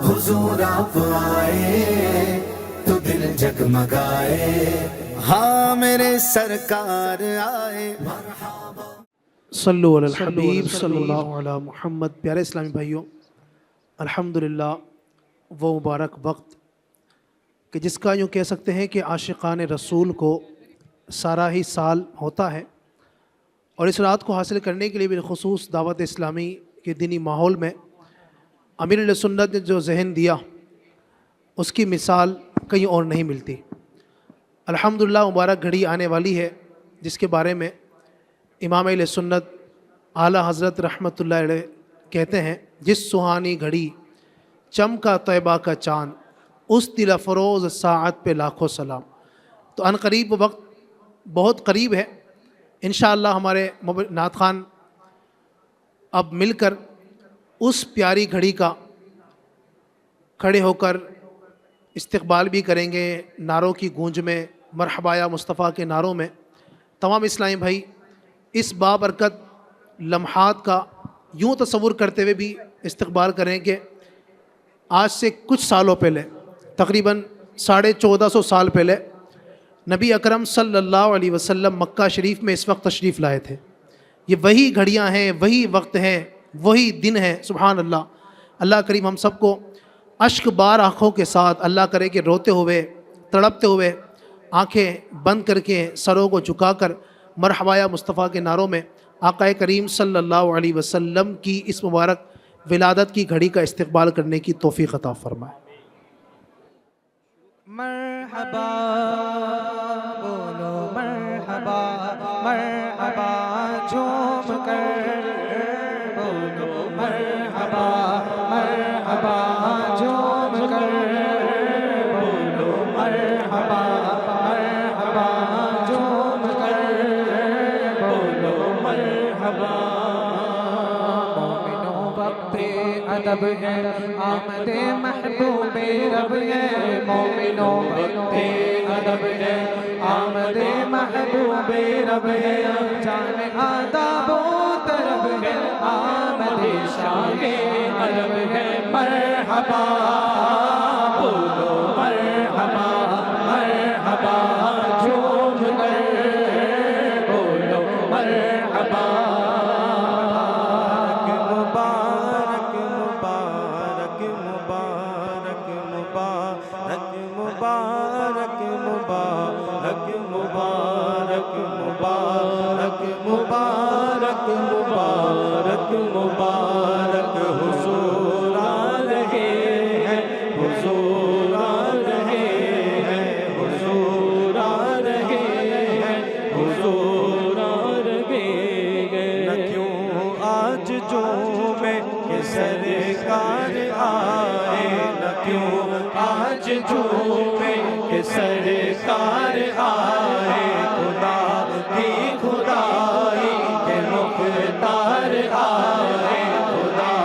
حضور آپ آئے تو دل جگمگائے، ہاں میرے سرکار آئے۔ صلو علی الحبیب صلی اللہ علی محمد۔ پیارے اسلامی بھائیوں، الحمدللہ وہ مبارک وقت کہ جس کا یوں کہہ سکتے ہیں کہ عاشقان رسول کو سارا ہی سال ہوتا ہے، اور اس رات کو حاصل کرنے کے لیے بالخصوص دعوت اسلامی کے دینی ماحول میں امیر اہل سنت نے جو ذہن دیا اس کی مثال کہیں اور نہیں ملتی۔ الحمدللہ مبارک گھڑی آنے والی ہے جس کے بارے میں امام اہل سنت اعلیٰ حضرت رحمۃ اللہ علیہ کہتے ہیں، جس سہانی گھڑی چمکا طیبہ کا چاند، اس دل افروز ساعت پہ لاکھوں سلام۔ تو ان قریب وقت بہت قریب ہے، انشاءاللہ ہمارے نعت خوان اب مل کر اس پیاری گھڑی کا کھڑے ہو کر استقبال بھی کریں گے، نعروں کی گونج میں، مرحبا یا مصطفیٰ کے نعروں میں۔ تمام اسلامی بھائی اس بابرکت لمحات کا یوں تصور کرتے ہوئے بھی استقبال کریں کہ آج سے کچھ سالوں پہلے، تقریباً 1450 سال پہلے، نبی اکرم صلی اللہ علیہ وسلم مکہ شریف میں اس وقت تشریف لائے تھے۔ یہ وہی گھڑیاں ہیں، وہی وقت ہیں، وہی دن ہے۔ سبحان اللہ۔ اللہ کریم ہم سب کو اشک بار آنکھوں کے ساتھ، اللہ کرے کہ روتے ہوئے، تڑپتے ہوئے، آنکھیں بند کر کے، سروں کو جھکا کر مرحبا یا مصطفیٰ کے نعروں میں آقا کریم صلی اللہ علیہ وسلم کی اس مبارک ولادت کی گھڑی کا استقبال کرنے کی توفیق عطا فرمائے۔ مرحبا بولو، مرحبا مرحبا جھوم کر بولو، مرحبا مرحبا جھوم کر بولو، مرحبا مرحبا جھوم کر بولو، مرحبا۔ مومنوں وقت ادب ہے، آمد محبوب رب ہے، مومنوں وقت ادب ہے، آمد محبوب رب ہے، جان آداب و طرب ہے، آمد شان عرب ہے۔ مرحبا بولو، مرحبا مرحبا جھوم کر بولو، مرحبا۔ مبارک مبارک مبارک مبارک مبارک مبارک مبارک مبارک مبارک مبارک مبارک، حضور آ رہے ہیں، حضور آ رہے ہیں، حضور آ رہے ہیں، حضور آ رہے ہیں۔ نہ کیوں آج جو میں کہ سرکار آئے، نہ کیوں آج جو میں کہ سرکار آئے، خدا کی خدائی کے مختار آئے، خدا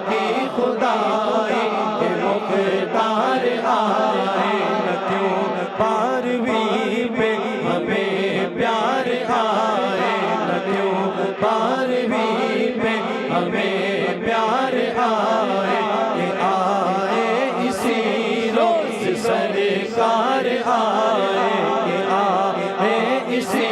کی خدائی کے مختار آئے۔ نہ کیوں پاروی پہ ہمیں پیار آئے، نہ کیوں پاروی پہ ہمیں پیار آئے، کہ آئے اسی روز سرکار آئے، کہ آئے اسی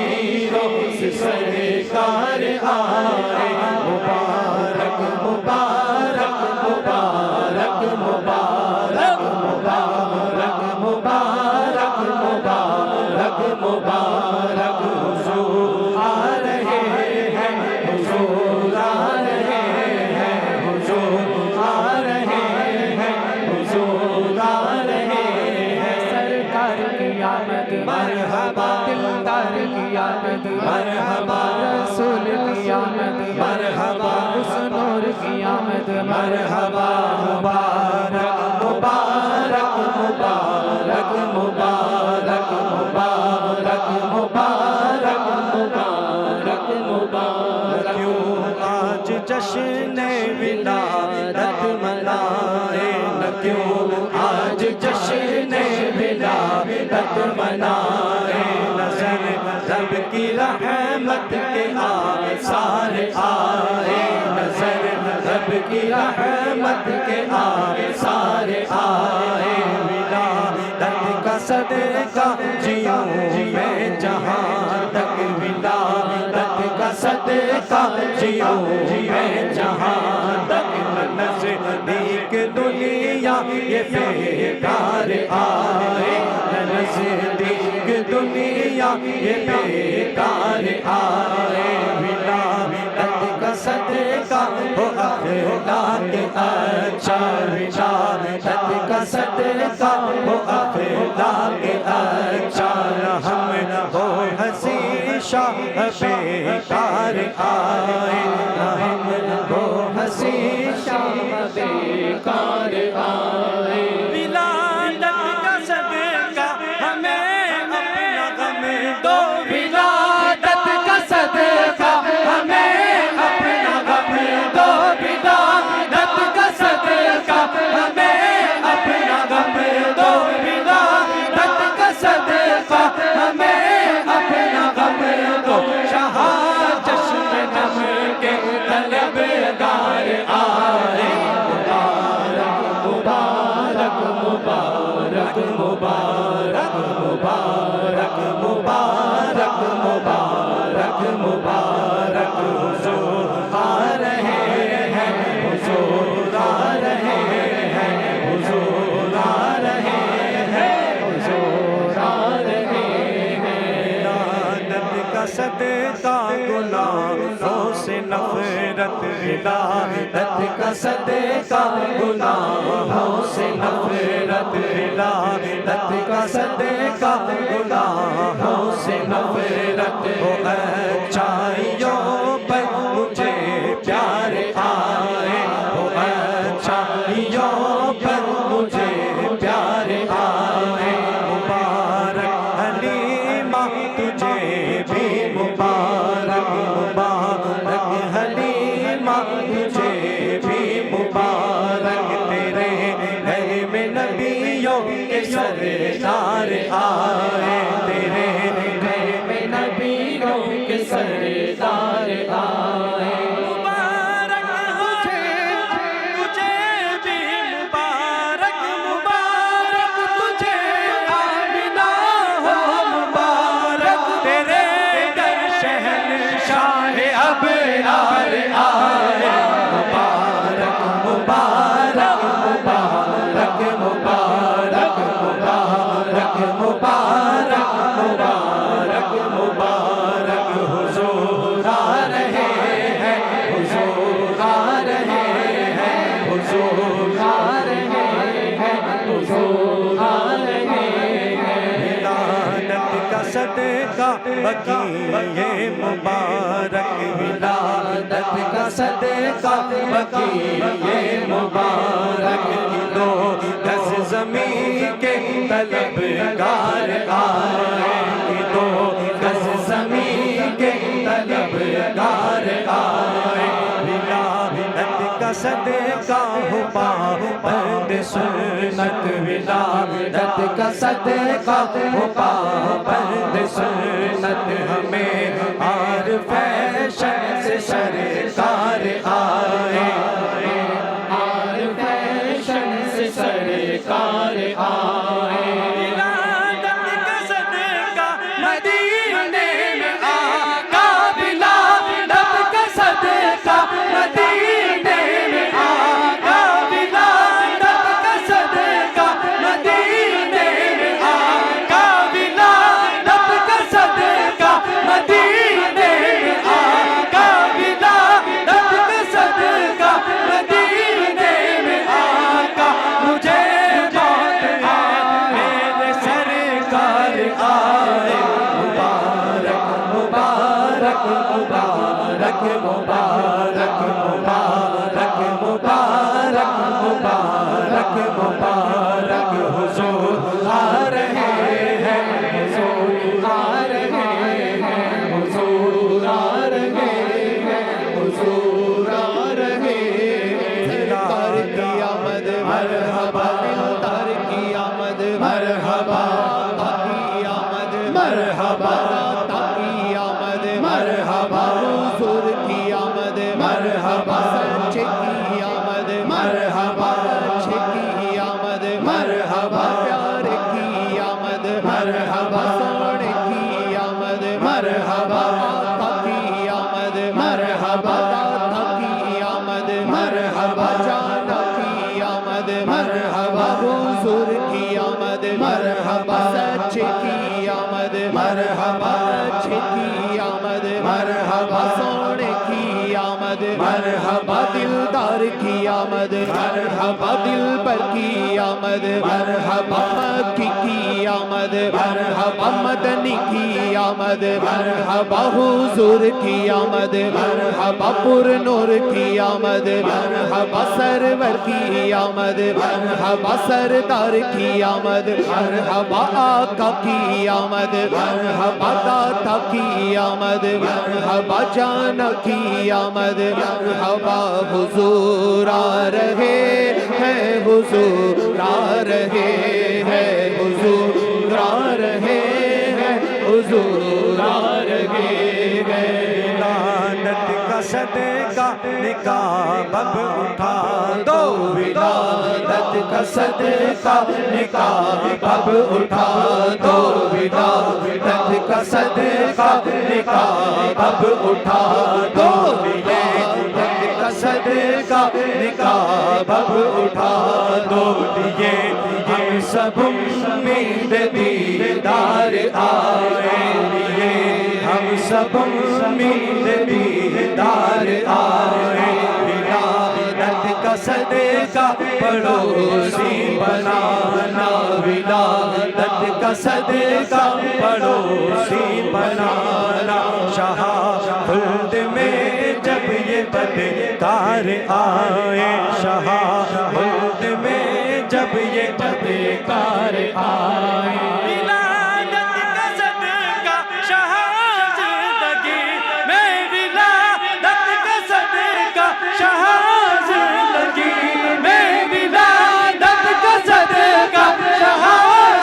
روز سرکار آئے۔ مبارک مبارک مبارک مبارک مبارک مبارک مبارک مبارک، حضور آ رہے ہیں، حضور آ رہے ہیں، حضور آ رہے ہیں، حضور آ رہے ہیں۔ سرکار کی آمد مرحبا، دلدار کی آمد مرحبا، رسول کی آمد مرحبا، اس نور کی آمد مرحبا۔ مبارک مبارک مبارک مبارک مبارک مبارک مبارک مبارک۔ کیوں آج جشن ولادت منائے، نہ کیوں آج جشن ولادت منائے، نظر رب کی رحمت کے آثار آئے، نظر رب کی رحمت کے آثار صدقہ جیوں میں جہاں تک ولادت کا صدقہ جیوں میں جہاں تک نزدیک دنیا یہ بیکار آئے نزدیک دنیا یہ بیکار آئے ولادت کا صدقہ ہو اخلاق اچھا ولادت کا صدقہ ہو اخلاق اچھا ہم ہو حسین شاہ بیکار آئے ہم ہو حسین شاہ بیکار آئے ولادت کا صدقہ ہمیں اپنا غم دو ولادت کا صدقہ ہمیں اپنا غم دو ولادت کا صدقہ ہمیں اپنا غم دو ولادت کا صدقہ ہمیں اپنا غم دو شاہ چشم نم کے طلبگار آئے مبارک مبارک مبارک مبارک مبارک مبارک مبارک مبارک حضور آ رہے ہیں حضور آ رہے ہیں حضور آ رہے ہیں حضور آ رہے ہیں ولادت کا صدقہ گناہوں سے نفرت ولادت کا صدقہ گناہوں سے نفرت ولادت کا صدقہ گناہوں سے نفرت ہو اچھائیوں پر مجھے پیار آئے ہو اچھائیوں پر مجھے پیار آئے مبارک حلیمہ تجھے بھی مبارک مبارک حلیمہ تجھے بھی مبارک تیرے گھر میں نبیوں کے سردار آئے تیرے گھر میں نبیوں کے سردار آئے مبارک تجھے بھی مبارک مبارک تجھے آمنہ ہو مبارک تیرے در شہنشاہ ابرار آئے مبارک مبارک مبارک مبارک مبارک مبارک مبارک مبارک حضور آ رہے ہیں حضور آ رہے ہیں حضور آ رہے ہیں حضور آ رہے ہیں ولادت کا صدقہ بقیہ مبارک ولادت کا صدقہ بقیہ مبارک دو گز زمین کے طلبگار آئے دو گز زمین کے طلبگار آئے ولادت کا صدقہ ہو پابند سنت ولادت کا صدقہ ہو پابند سنت ہمیں عارف فیشن سے سرکار آئے عارف فیشن سے سرکار آئے ولادت کا صدقہ مدینے میں آقا ولادت کا صدقہ مدینے میں آقا ولادت کا صدقہ مدینے میں آقا ولادت کا صدقہ مدینے میں آقا ولادت کا صدقہ مدینے میں آقا مجھے موت آئے میرے سرکار آئے مبارک مبارک مبارک مبارک مبارک مبارک مبارک مبارک حضور آ رہے ہیں حضور آ رہے ہیں حضور آ رہے ہیں حضور آ رہے ہیں تار کی آمد مرحبا تار کی آمد مرحبا کی آمد مرحبا کی آمد مرحبا حضور کی آمد مرحبا سچے کی آمد مرحبا اچھے کی آمد مرحبا پیارے کی مرحبا حضور کی آمد مرحبا سچے کی آمد مرحبا اچھے کی آمد مرحبا سونے کی آمد مرحبا دلدار کی آمد مرحبا دلبر کی آمد مرحبا مکی کی آمد مرحبا مدنی کی آمد مرحبا حضور کی آمد مرحبا پر نور کی آمد مرحبا سرور کی آمد مرحبا سردار کی آمد مرحبا آقا کی آمد مرحبا داتا کی آمد مرحبا جانا کی آمد مرحبا حضور آ رہے ہیں حضور آ رہے ہیں حضور آ رہے ہیں حضور آ رہے ہیں ولادت کا صدقہ نقاب اب اٹھا دو ولادت کا صدقہ نقاب اب اٹھا دو ولادت کا صدقہ نقاب اب اٹھا دو ولادت کا صدقہ نقاب اب اٹھا دو یہ ہم سب امید دیدار آئے لیے ہم سب امید دیدار آئے ولادت کا صدقہ پڑوسی بنانا ولادت کا صدقہ پڑوسی بنانا شاہ خلد میں جب یہ بدکار آئے شاہ خلد میں جب یہ بدکار آئے ولادت کا صدقہ شاہ زندگی میں ولادت کا صدقہ شاہ زندگی میں ولادت کا صدقہ شاہ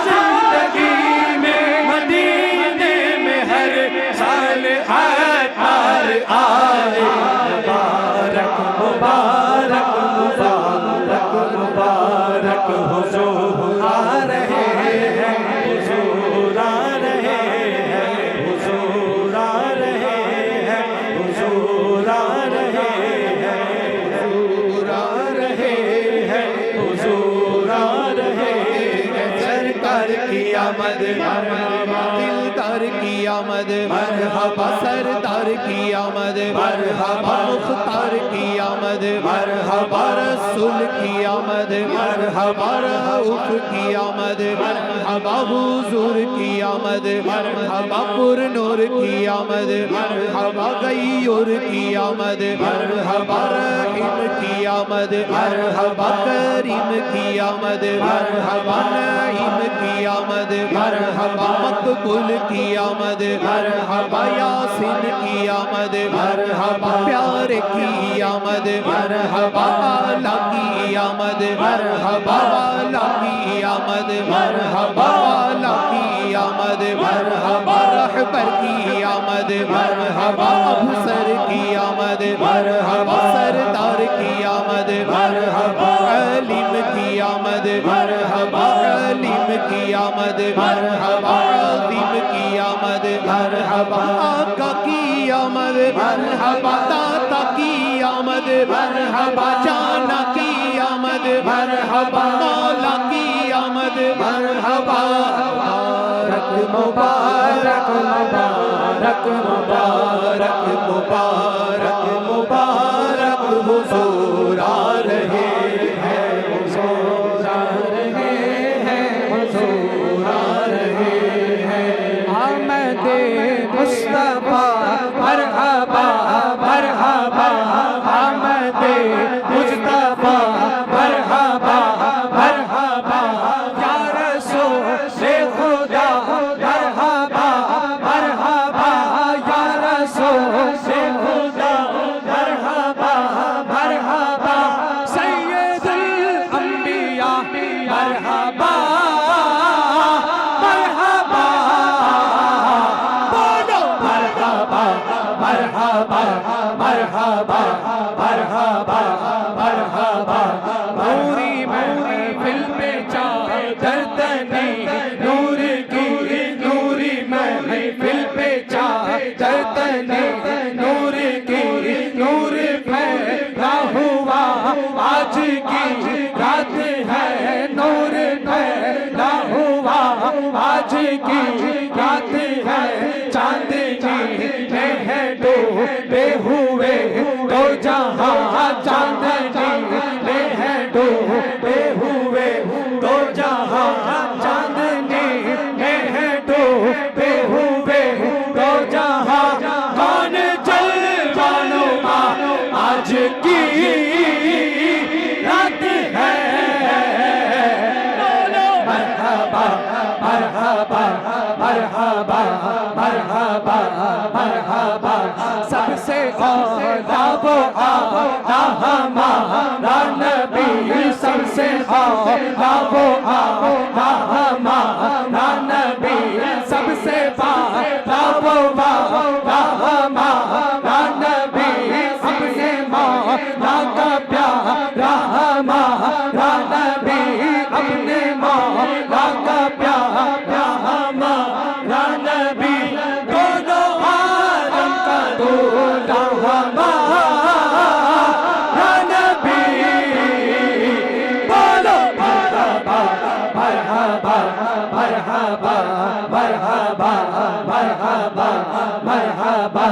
زندگی میں مدینے میں ہر سال آتار آئے مبارک مبارک مبارک مبارک حضور آ رہے ہیں حضور آ رہے ہیں حضور آ رہے ہیں حضور آ رہے ہیں حضور آ رہے ہیں حضور آ رہے ہیں سرکار کی آمد مرحبا دلدار کی آمد مرحبا سردار کی آمد مرحبا مختار کی آمد مرحبا رسول کی آمد مرحبا رؤوف کی آمد مرحبا حضور کی آمد مرحبا پر نور کی آمد مرحبا غیور کی آمد مرحبا رحیم کی آمد مرحبا کریم کی آمد مرحبا نعیم کی آمد مرحبا مقبول کی آمد مرحبا یاسین کی آمد مرحبا پیارے کی آمد مرحبا آلہ کی آمد مرحبا والا کی آمد مرحبا والا کی آمد مرحبا رہبر کی آمد مرحبا افسر کی آمد مرحبا سردار کی آمد مرحبا علیم کی آمد مرحبا علیم کی آمد مرحبا عظیم کی آمد مرحبا آقا کی آمد مرحبا داتا کی آمد مرحبا جانا کی آمد مرحبا مولا کی آمد مرحبا مبارک مبارک مبارک مبارک مبارک مبارک حضور آ رہے ہیں حضور آ رہے ہیں حضور آ رہے ہیں آمد مصطفیٰ مرحبا مرحبا آمد مصطفیٰ مرحبا مرحبا یا رسول خدا مرحبا مرحبا یا رسول خدا مرحبا مرحبا سید الانبیاء مرحبا مرحبا بولو مرحبا مرحبا مرحبا مرحبا مرحبا موری موری فل پہ چادر تنی نور کی نوری محفل پہ چادر تنی نور کی نور پھیلا ہوا آج کی رات ہے مرحبا مرحبا مرحبا سب سے اولا وہ آقا ہمارا نبی سب سے اولا وہ آقا ہمارا نبی سب سے پالا وہ آقا ہمارا نبی اپنے مولا کا پیارا ہمارا نبی اپنے مولا کا پیارا ہمارا نبی دونوں عالم کا دولا ہمارا نبی بولو مرحبا مرحبا مرحبا مرحبا مرحبا مرحبا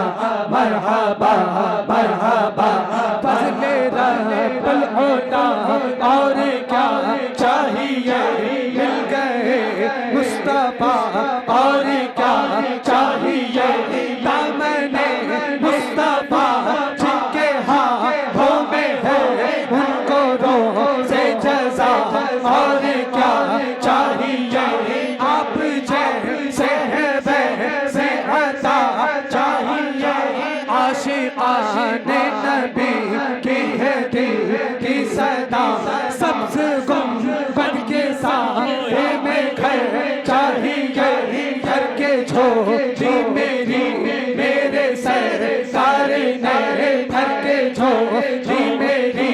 مرحبا مرحبا فضل رب العلا اور کیا چاہیے مل گئے مصطفیٰ اور کیا چاہیے دامن مصطفیٰ جن کے ہاتھوں میں ہے ان کو روزے جزا اور کیا چاہیے آپ جیسے ہیں ویسے عطا چاہیے عاشقان نبی کی ہے دل کی صدا سبز گنبد کے سائے میں گھر چاہیے گھر کے چھوٹی میری میرے سرکار نے گھر کے چھوٹی میری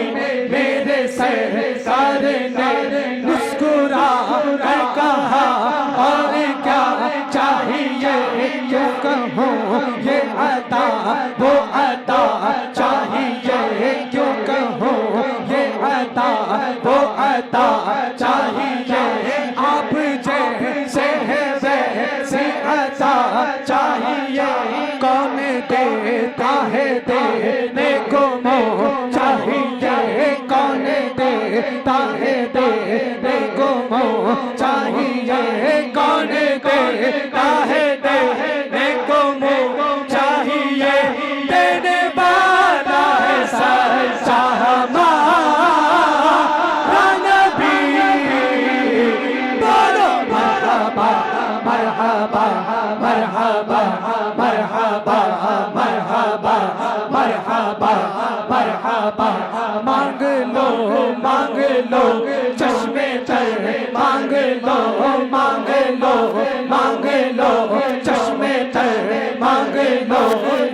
میرے سرکار نے مسکرا کر کہا اور کیا چاہیے کیوں کہوں یہ عطا وہ عطا چاہیے کیوں کہوں یہ عطا وہ عطا چاہیے آپ جیسے ہیں ویسے عطا چاہیے کون دیتا ہے دینے کو منہ چاہیے کون دیتا ہے دینے کو منہ چاہیے کون دیتا ہے دینے کو منہ چاہیے دینے والا ہے سچا ہمارا نبی بولو مرحبا مرحبا مرحبا مرحبا مرحبا مرحبا مرحبا مانگ لو چشمے تر مانگ لو چشمے تر مانگ لو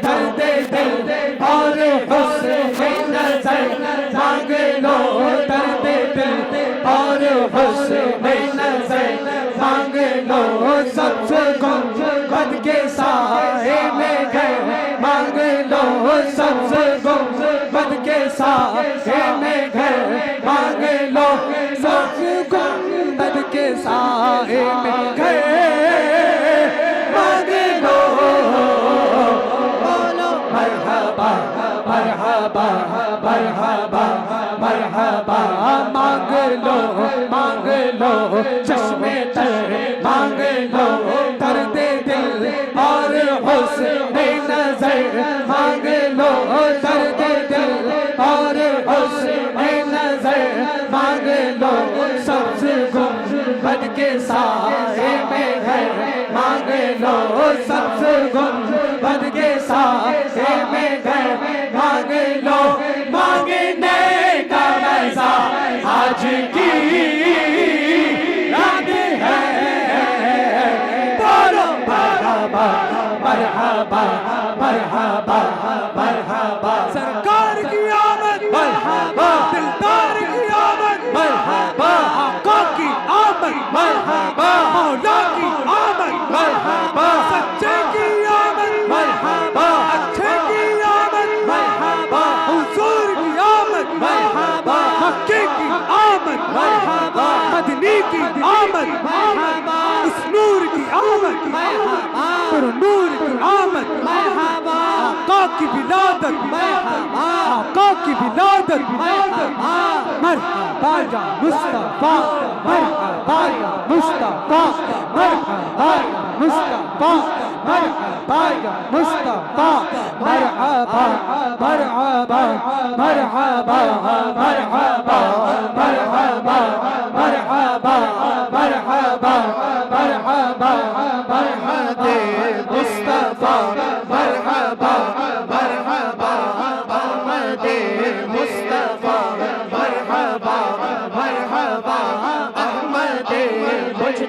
درد دل اور حسن نظر مانگ لو درد دل اور حسن نظر مانگ لو سبز گنبد کے سائے میں گھر مانگ لو سبز گنبد کے سائے میں گھر مانگ لو سبز گنبد کے سائے میں گھر مانگ لو بولو مرحبا مرحبا مرحبا مرحبا مانگ لو چشمے تر مانگ لو درد دل اور حسن نظر مانگ لو درد دل اور حسن نظر مانگ لو سبز گنبد کے سائے میں گھر مانگ لو سبز گنبد کے سائے میں گھر مانگ لو مانگنے کا مزہ آج کی یاد ہے بولو مرحبا مرحبا مرحبا مرحبا سرکار کی آمد مرحبا دلدار کی آمد مرحبا آقا کی آمد مرحبا مولا کی آمد مرحبا سچے کی آمد مرحبا اچھے کی آمد مرحبا حضور کی آمد مرحبا مکے کی آمد مرحبا مدنی کی آمد مرحبا اس نور کی آمد مرحبا پر نور کی آمد مرحبا آقا کی ولادت مرحبا آقا کی ولادت مرحبا مرحبا یا مصطفیٰ مرحبا یا مصطفیٰ مرحبا یا مصطفیٰ مرحبا یا مصطفیٰ مرحبا مرحبا مرحبا مرحبا مرحبا مرحبا مرحبا مرحبا مرحبا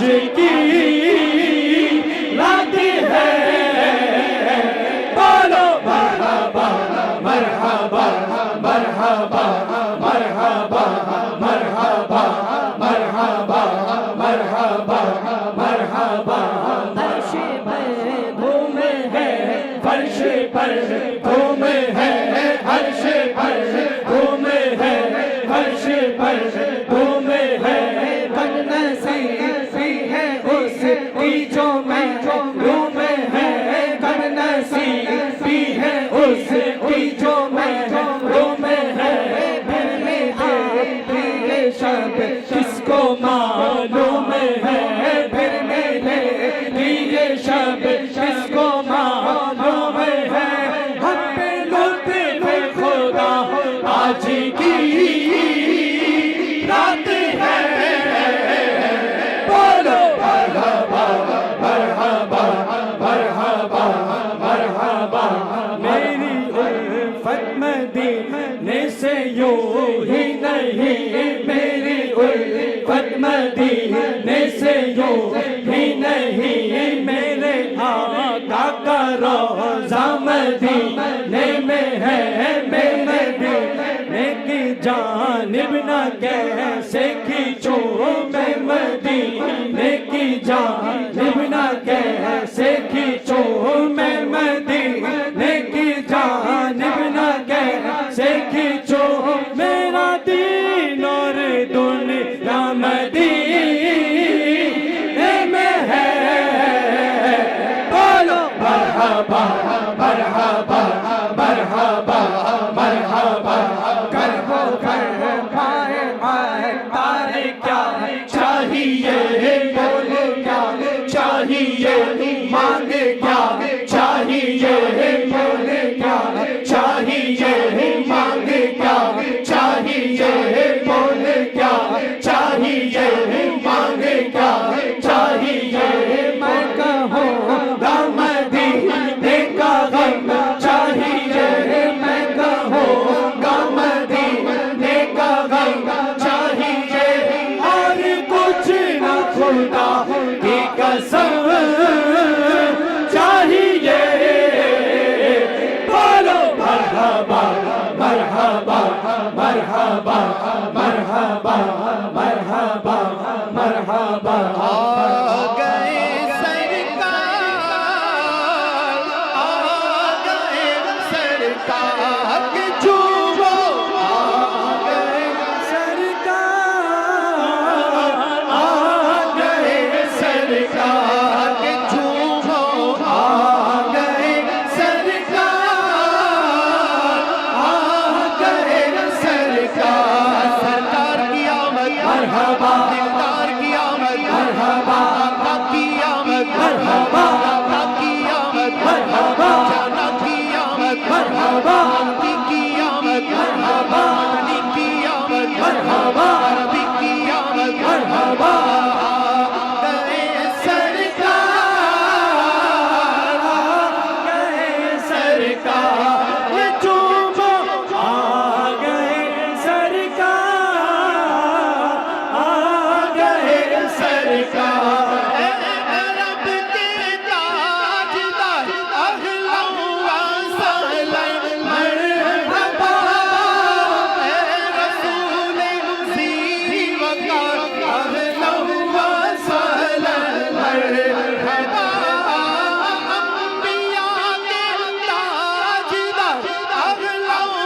آج کی رات ہے بولو مرحبا مرحبا مرحبا مرحبا مرحبا مرحبا مرحبا مرحبا فرش پر دھوم ہے فرش پر دھوم ہے فرش پر دھوم ہے فرش پر دھوم ہے بدنصیبی ہے اس کی جو محروم ہے بدنصیبی ہے اس کی جو محروم ہے پھر شب کس کو معلوم ہے پھر میرے لیے شب کس کو معلوم ہے ہم پہ لطف خدا آج کی رات ہے بولو مرحبا مرحبا مرحبا مرحبا میری الفت مدینے سے یوں ہی نہیں میری الفت مدینے سے یوں ہی نہیں میرے آقا کا روضہ مدینے میں ہے میں مدینے کی جانب نہ کیسے کھینچوں میں مدینے کی جانب نہ کیسے کھینچوں میں مدینے کی جانب نہ کیسے کھینچوں میرا دین اور دنیا مدینے میں ہے بولو مرحبا مرحبا مرحبا مرحبا کربو کر پائے تارے کیا چاہیے بول کیا چاہیے مانگ کیا چاہیے بول کیا چاہیے مانگ کیا چاہیے بول کیا چاہیے مانگ کیا چاہیے میں کہوں گا مدینے کا غم چاہیے میں کہوں گا مدینے کا غم چاہیے اور کچھ نہ خدا کی قسم چاہیے بولو مرحبا مرحبا مرحبا مرحبا مرحبا مرحبا گئے سرکار آ گئے سرکار کے جھومو آ گئے سرکار آ گئے سرکار کے جھومو آ گئے سرکار آ گئے سرکار سرکار کی آمد مرحبا دلدار کی آمد مرحبا آقا کی آمد مرحبا آقا کی آمد مرحبا جانا کی آمد مرحبا عربی کی آمد مرحبا علی کی آمد مرحبا عربی کی آمد مرحبا گئے سرکار گئے سرکار یہ جھومو آ گئے سرکار آ گئے سرکار اے رب کے تاجدار اہلا و سہلا مرحبا اے رسول ذی وقار اہلا و سہلا مرحبا انبیاء کے تاجدار اہلا و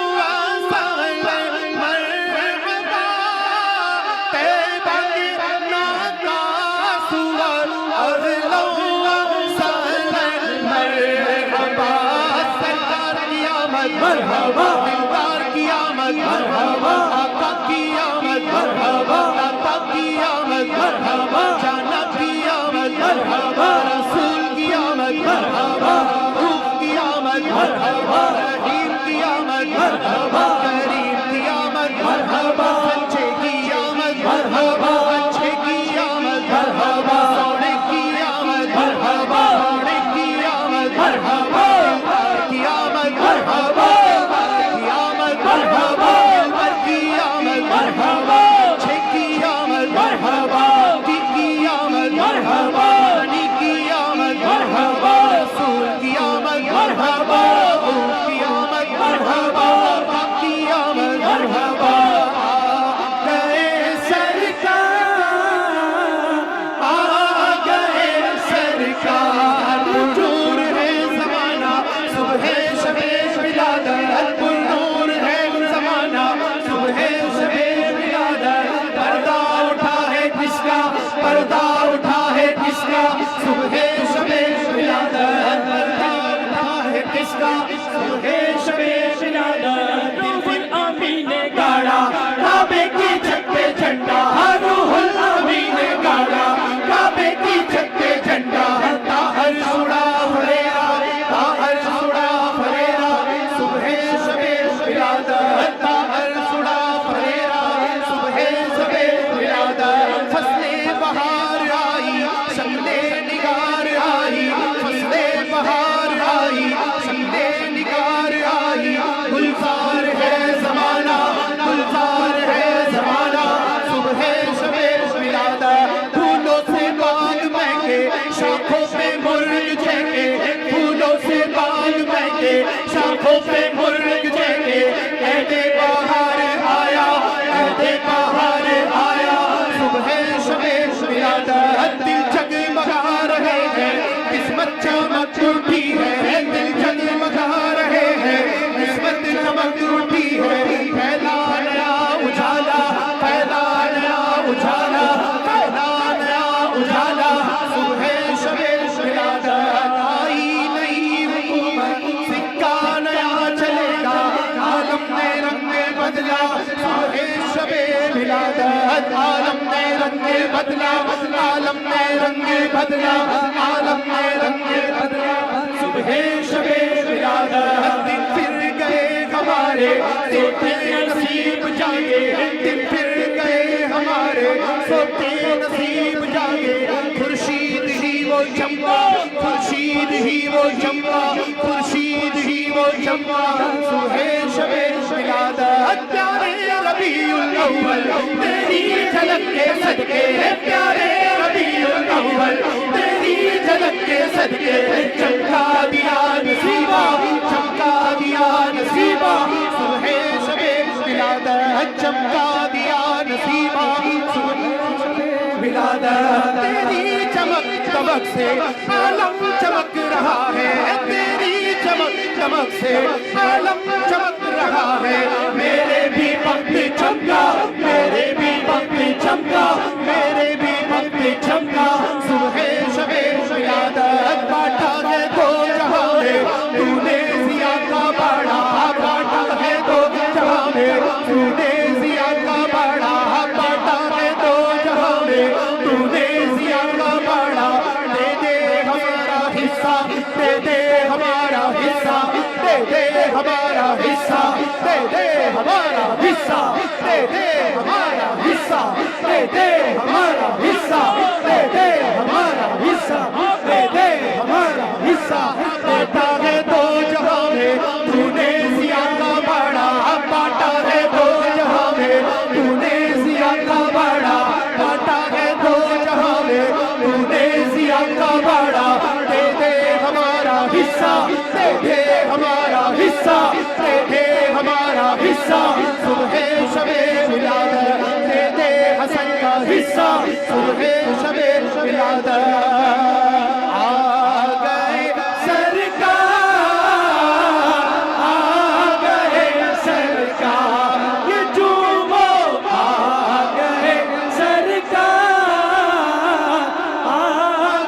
سہلا مرحبا طیبہ کے ناکا سور اہلا و سہلا مرحبا سرکار کی آمد مرحبا دلدار کی آمد مرحبا آقا کی آمد مرحبا آقا کی آمد مرحبا جانا کی آمد مرحبا رسول کی آمد مرحبا روح کی آمد مرحبا رحیم کی آمد مرحبا کریم کی آمد مرحبا سچے کی آمد مرحبا اچھے کی آمد مرحبا سونے کی آمد مرحبا سونے کی آمد مرحبا کی آمد مرحبا کی آمد مرحبا کی آمد مرحبا اچھے کی آمد مرحبا کی آمد بچے شاخوں پہ مرغ جیتے عہد بہار آیا عہد بہار آیا صبح شب ولادت دل جگمگا رہے ہیں قسمت چمک اٹھی ہے دل جگمگا رہے ہیں قسمت چمک اٹھی ہے پھیلا نیا اجالا پھیلا نیا اجالا پھیلا نیا اجالا صبح شب ولادت آئی نئی حکومت سکہ نیا چلے گا عالم نے رنگ بدلا صبح شب ولادت عالم نے رنگ بدلا عالم نے رنگ بدلا عالم نے رنگ بدلا صبح شب ولادت دن پھر گئے ہمارے سوتے نصیب جاگے دن پھر گئے ہمارے سوتے نصیب جاگے خورشید ہی وہ چمکا خورشید ہی وہ چمکا خورشید ہی وہ چمکا صبح شب ولادت پیارے ربیع الاول تیری جھلک کے صدقے پیارے ربیع الاول تیری جھلک کے صدقے چمکا دیا نصیبہ چمکا دیا نصیبہ صبح شب ولادت چمکا دیا نصیبہ ولادت تیری چمک دمک سے عالم چمک رہا ہے تیری چمک دمک سے عالم چمک رہا ہے میرے بھی وقت چمکا میرے بھی وقت چمکا میرے بھی وقت چمکا صبح شب ولادت بانٹا ہے دو جہاں میں تو نے ضیا کا باڑا بانٹا ہے دو جہاں میں تو نے ضیا کا باڑا بانٹا ہے دو جہاں میں تو نے ضیا کا باڑا دے دے ہمارا حصہ دے دے ہمارا حصہ دے دے ہمارا حصہ دے دے ہمارا حصہ دے دے ہمارا حصہ دے دے ہمارا حصہ دے دے ہمارا حصہ دے دے ہمارا حصہ دیتا ہے دو جہاں میں تو نے ضیا کا باڑا بانٹا ہے دو جہاں میں تو نے ضیا کا باڑا بانٹا ہے دو جہاں میں تو نے ضیا کا باڑا دے دے ہمارا حصہ دے دے ہمارا حصہ دے دے ہمارا حصہ صبح شب ولادت دے دے حسن کا حصہ صبح شب ولادت آ گئے سرکار آ گئے سرکار یہ جھومو آ گئے سرکار آ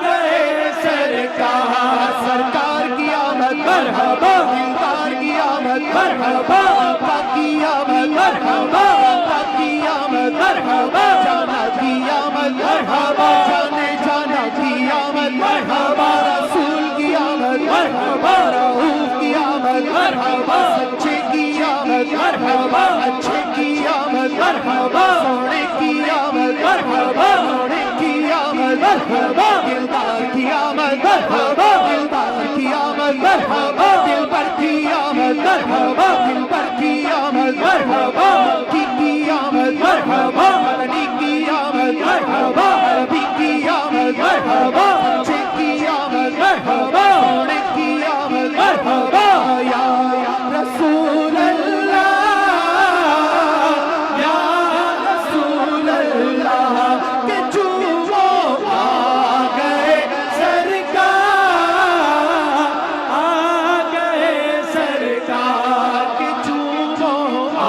گئے سرکار سرکار کی آمد مرحبا دلدار کی آمد مرحبا آقا کی آمد مرحبا آقا کی آمد مرحبا جانا کی آمد مرحبا جانے جانا کی آمد مرحبا رسول کی آمد مرحبا رؤوف کی آمد مرحبا سچے کی آمد مرحبا اچھے کی آمد مرحبا سونے کی آمد مرحبا سونے کی آمد مرحبا دلدار کی آمد مرحبا دلدار کی آمد مرحبا دل پر کی آمد مرحبا دل پر کی آمد مرحبا کی آمد مرحبا علی کی آمد مرحبا عربی کی آمد مرحبا سچے کی آمد مرحبا سونے کی آمد مرحبا یا رسول اللہ یا رسول اللہ کہ جھومو آ گئے سرکار آ گئے سرکار کہ جھومو آ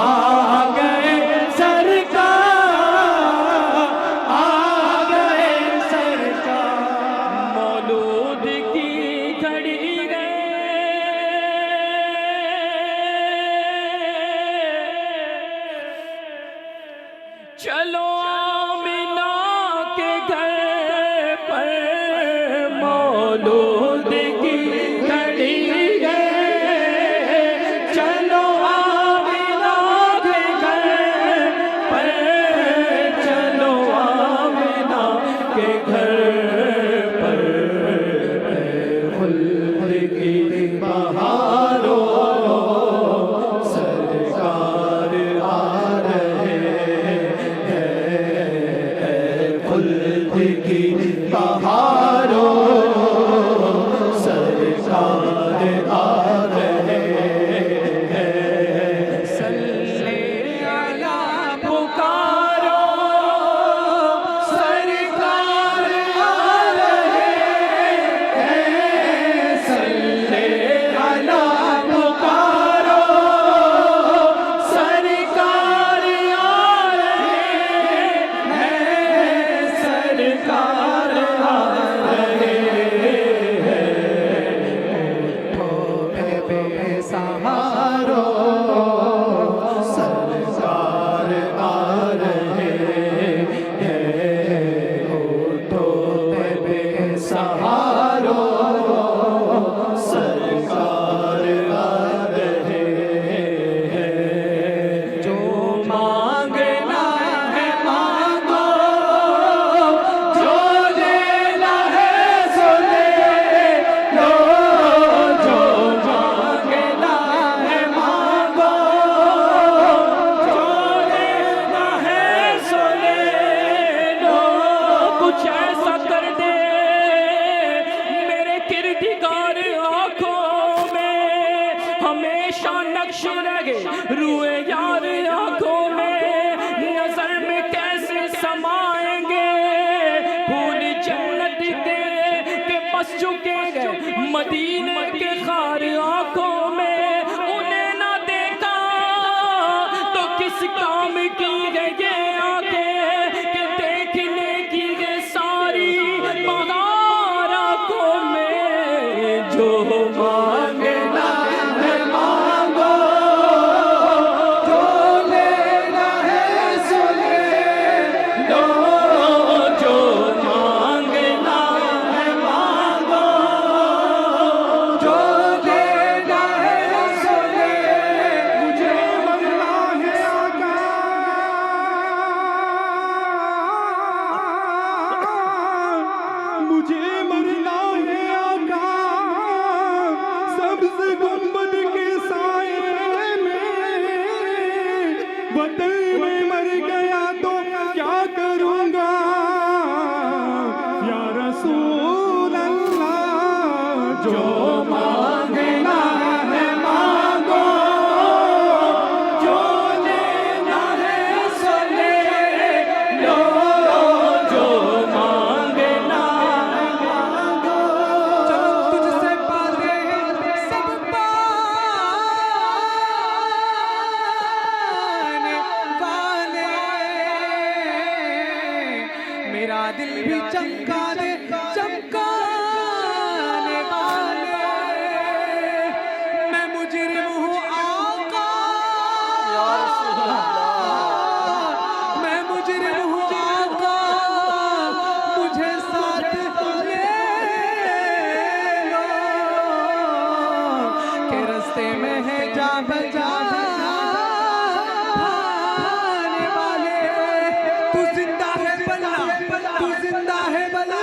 گئے سرکار آ گئے سرکار مولود کی گھڑی گئے چلو آمینہ کے گھر پر مولود کی گھڑی گئے چلو آمینہ کے گھر پر چلو آمینہ کے گھر پر خلد کی بہاروں سرکار آ رہے ہیں خلد کی بہاروں سرکار آ رہے بس چکے گئے مدینے کے خار آنکھوں میں انہیں نہ دیکھا تو کس کام کی گئے یہ آنکھیں کہ دیکھنے کی گئے ساری بہار آنکھوں میں جو مانگنا ہے مانگو جو لینا ہے سو لے لو جو مانگنا ہے مانگو جو لینا ہے سو لے مجھے منگنا ہے مجھے مرنا ہے آقا سبز گنبد کے سائے میں وطن میں مر گیا تو کیا کروں گا یا رسول اللہ جو مانگنا ہے مانگو جو لینا ہے سو لے لو جو مانگنا ہے مانگو تجھ سے پاتے ہیں سب پانے والے میرا دل بھی چمکا دے چمکانے والے میں مجرم ہوں آقا میں مجرم ہوں آقا مجھے ساتھ لے لو کہ رستے میں ہے جا بجا آنے والے تو زندہ ہے بلا تو زندہ ہے بلا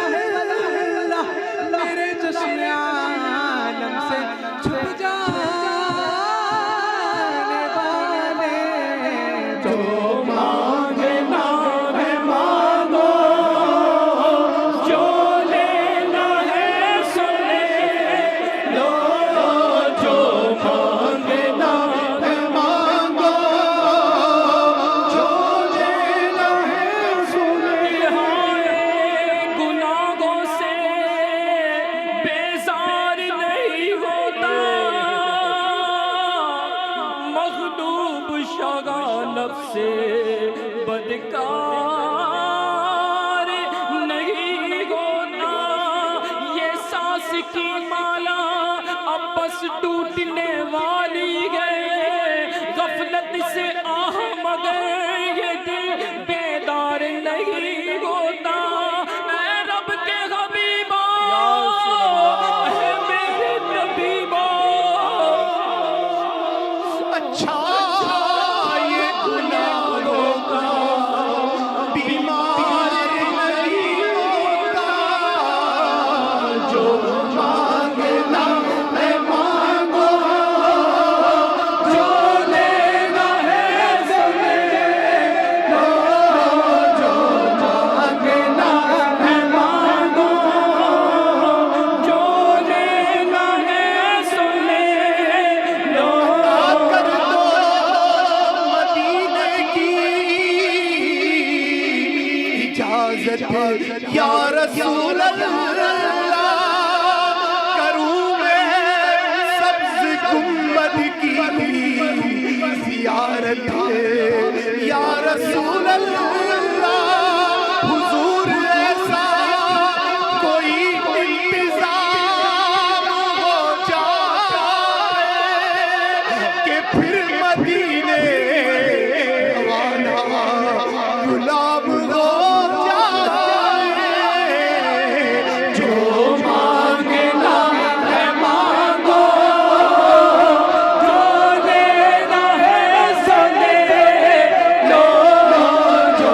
میرے چشم عالم سے چھپ جانے والے جو مانگنا ہے مانگو جو لینا ہے سو لے لو جو مانگنا ہے مانگو جو لینا ہے سو لے گناہوں سے بیزار نہیں ہوتا مغلوب شغالب سے بدکار نہیں ہوتا یہ سانس کی مالا اب بس ٹوٹنے والی ہے غفلت سے آہ مگر یہ دل بیدار نہیں ہوتا اے رب کے حبیبا اے میرے طبیبا اچھا یہ گناہوں کا بیمار نہیں ہوتا جو مانگنا ہے مانگو جو لینا ہے سو لے لو جو مانگنا ہے مانگو جو لینا ہے سو لے لو کر دو مدینے کی اجازت یا رسول اللہ کروں میں سبز گنبد کی زیارت یا رسول اللہ حضور ایسا کوئی انتظام ہو جائے کہ پھر مدینے والا غلام ہو جائے جو مانگنا ہے مانگو جو لینا ہے سو لے لو جو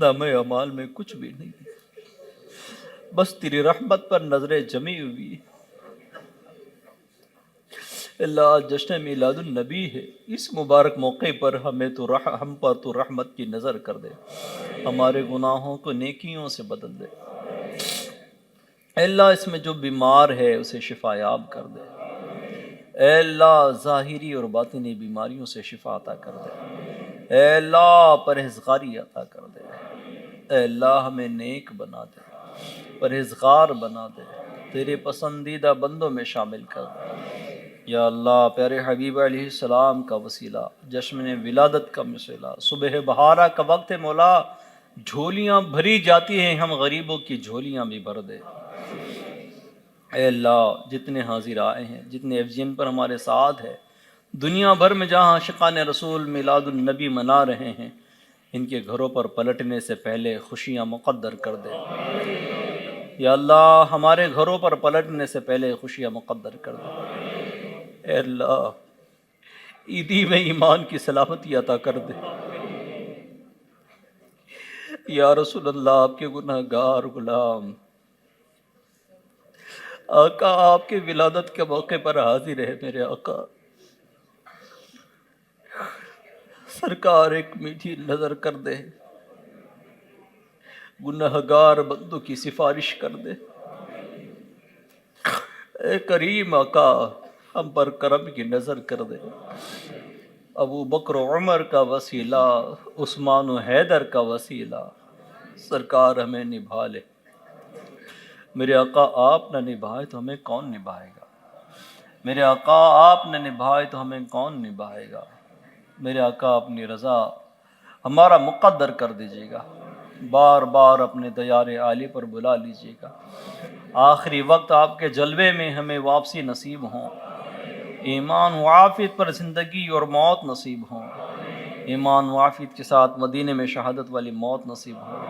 نامہ اعمال میں کچھ بھی نہیں، بس تیری رحمت پر نظریں جمی ہوئی ہے۔ اللہ جشن میلاد النبی ہے، اس مبارک موقع پر ہم پر تو رحمت کی نظر کر دے، ہمارے گناہوں کو نیکیوں سے بدل دے۔ اے اللہ اس میں جو بیمار ہے اسے شفا یاب کر دے۔ اے اللہ ظاہری اور باطنی بیماریوں سے شفا عطا کر دے۔ اے اللہ پرہیزگاری عطا کر دے۔ اے اللہ ہمیں نیک بنا دے، پرہیزگار بنا دے، تیرے پسندیدہ بندوں میں شامل کر دے۔ یا اللہ پیارے حبیب علیہ السلام کا وسیلہ، جشن ولادت کا وسیلہ، صبح بہارا کا وقت ہے مولا، جھولیاں بھری جاتی ہیں، ہم غریبوں کی جھولیاں بھی بھر دے۔ اے اللہ جتنے حاضر آئے ہیں، جتنے FGM پر ہمارے ساتھ ہے، دنیا بھر میں جہاں عاشقان رسول میلاد النبی منا رہے ہیں، ان کے گھروں پر پلٹنے سے پہلے خوشیاں مقدر کر دے۔ یا اللہ ہمارے گھروں پر پلٹنے سے پہلے خوشیاں مقدر کر دے۔ اے اللہ عیدی میں ایمان کی سلامتی عطا کر دے۔ یا رسول اللہ آپ کے گناہ گار غلام آقا آپ کے ولادت کے موقع پر حاضر ہے، میرے آقا سرکار ایک میٹھی نظر کر دے، گناہ گار بندوں کی سفارش کر دے۔ اے کریم آقا ہم پر کرم کی نظر کر دے۔ ابو بکر و عمر کا وسیلہ، عثمان و حیدر کا وسیلہ، سرکار ہمیں نبھا لے۔ میرے آقا آپ نہ نبھائے تو ہمیں کون نبھائے گا؟ میرے آقا آپ نہ نبھائے تو ہمیں کون نبھائے گا؟ میرے آقا اپنی رضا ہمارا مقدر کر دیجیے گا، بار بار اپنے دیار عالی پر بلا لیجیے گا۔ آخری وقت آپ کے جلوے میں ہمیں واپسی نصیب ہوں، ایمان و عافیت پر زندگی اور موت نصیب ہوں، ایمان و عافیت کے ساتھ مدینے میں شہادت والی موت نصیب ہو،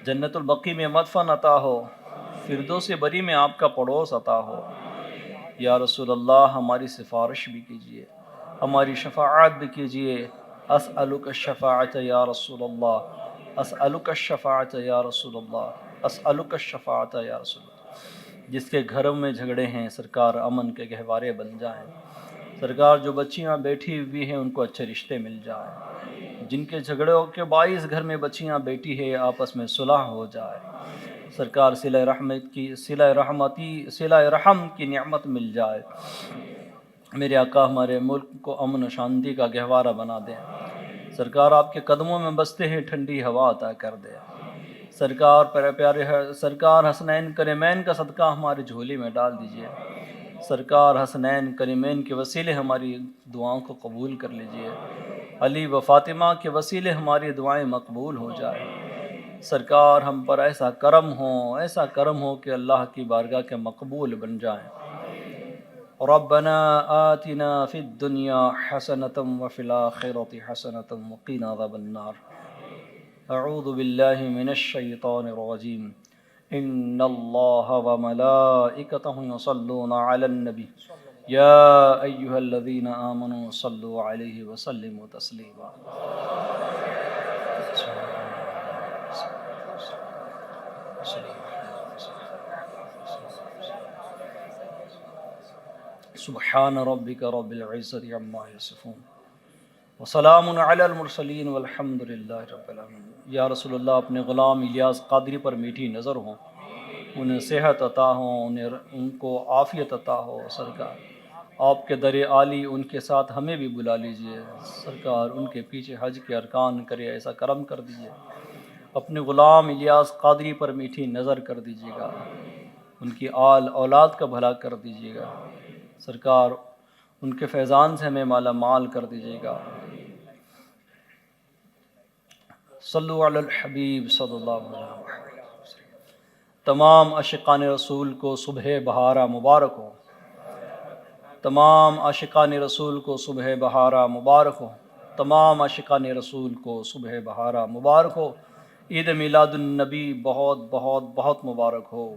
جنت البقیع میں مدفن عطا ہو، فردوس بری میں آپ کا پڑوس عطا ہو۔ یا رسول اللہ ہماری سفارش بھی کیجیے، ہماری شفاعت بھی کیجیے۔ اسألک الشفاعت یا رسول اللہ، اسألک الشفاعت یا رسول اللہ، اسألک الشفاعت یا رسول اللہ۔ جس کے گھروں میں جھگڑے ہیں سرکار امن کے گہوارے بن جائیں، سرکار جو بچیاں بیٹھی ہوئی ہیں ان کو اچھے رشتے مل جائیں، جن کے جھگڑوں کے باعث گھر میں بچیاں بیٹھی ہے آپس میں صلح ہو جائے، سرکار صلہ رحم کی نعمت مل جائے۔ میرے آقا ہمارے ملک کو امن و شانتی کا گہوارہ بنا دیں، سرکار آپ کے قدموں میں بستے ہیں ٹھنڈی ہوا عطا کر دے۔ سرکار پیارے سرکار حسنین کریمین کا صدقہ ہماری جھولی میں ڈال دیجیے، سرکار حسنین کریمین کے وسیلے ہماری دعاؤں کو قبول کر لیجیے، علی و فاطمہ کے وسیلے ہماری دعائیں مقبول ہو جائے۔ سرکار ہم پر ایسا کرم ہو کہ اللہ کی بارگاہ کے مقبول بن جائیں۔ ربنا آتنا فی الدنیا حسنۃ وفی الآخرۃ حسنۃ وقنا عذاب النار۔ اعوذ باللہ من الشیطان الرجیم۔ ان اللہ وملائکتہ یصلون علی النبی یا ایہا الذین آمنوا صلوا علیہ وسلموا تسلیما۔ سبحان ربک رب العزت عما یصفون وسلام علی المرسلین والحمد للہ رب العالمین۔ یا رسول اللہ اپنے غلام الیاس قادری پر میٹھی نظر ہوں، انہیں صحت عطا ہوں، ان کو عافیت عطا ہو۔ سرکار آپ کے در عالی ان کے ساتھ ہمیں بھی بلا لیجئے، سرکار ان کے پیچھے حج کے ارکان کرے، ایسا کرم کر دیجئے۔ اپنے غلام الیاس قادری پر میٹھی نظر کر دیجیے گا، ان کی آل اولاد کا بھلا کر دیجیے گا، سرکار ان کے فیضان سے ہمیں مالا مال کر دیجیے گا۔ صلو علی الحبیب صلی اللہ علیہ وسلم۔ تمام عاشقان رسول کو صبح بہارا مبارک ہو، تمام عاشقان رسول کو صبح بہارا مبارک ہو، تمام عاشقان رسول کو صبح بہارا مبارک ہو۔ عید میلاد النبی بہت بہت بہت مبارک ہو۔